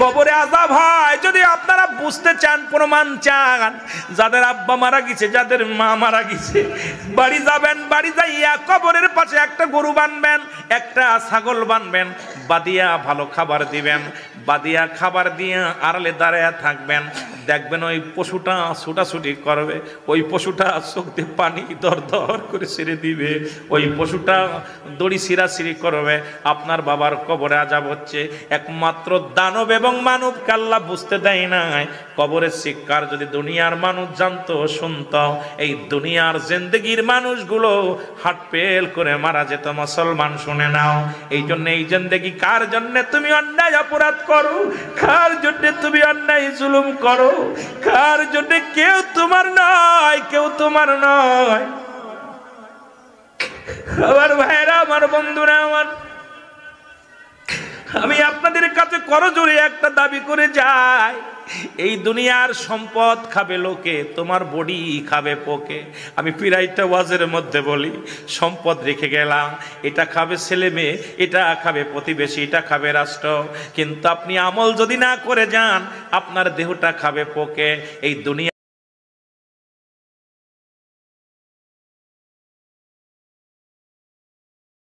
কবরে আযাব হয়। যদি আপনারা বুঝতে চান, প্রমাণ চান, যাদের আব্বা মারা গেছে, যাদের মা মারা গেছে, বাড়ি যাবেন, বাড়ি যাইয়া কবরের পাশে একটা গরু বানবেন, একটা ছাগল বানবেন, বাদিয়া ভালো খাবার দিবেন, বাদিয়া খাবার দিয়ে আড়ালে দাঁড়ায় থাকবেন। দেখবেন ওই পশুটা ছুটাছুটি করবে, ওই পশুটা চোখ দিয়ে পানি দর দর করে ছেড়ে দিবে, ওই পশুটা দড়ি ছিঁড়াছিঁড়ি করবে। আপনার বাবার কবরে আযাব হচ্ছে। একমাত্র দানব এবং মানব কাল্লা বুঝতে দেয় নাই। কবরের শিক্ষার যদি দুনিয়ার মানুষ জানতো, শুনতো, এই দুনিয়ার জিন্দেগির মানুষগুলো হাট পেল করে মারা যেত। মুসলমান শুনে নাও, এই জন্য এই জিন্দেগি কার জন্য তুমি অন্যায় অপরাধ করো, কার জন্য তুমি অন্যায় জুলুম করো, কার জন্য কেউ তোমার নয়, কেউ তোমার নয়। আমার ভাইরা, আমার বন্ধুরা, আমি আপনাদের কাছে করজোড়ে একটা দাবি করে যাই, এই দুনিয়ার সম্পদ খাবে লোকে, তোমার বডি খাবে পোকে। আমি পিরাইটা ওয়াজের মধ্যে বলি, সম্পদ রেখে গেলাম, এটা খাবে ছেলে মেয়ে, এটা খাবে প্রতিবেশী, এটা খাবে রাষ্ট্র, কিন্তু আপনি আমল যদি না করে যান, আপনার দেহটা খাবে পোকে। এই দুনিয়া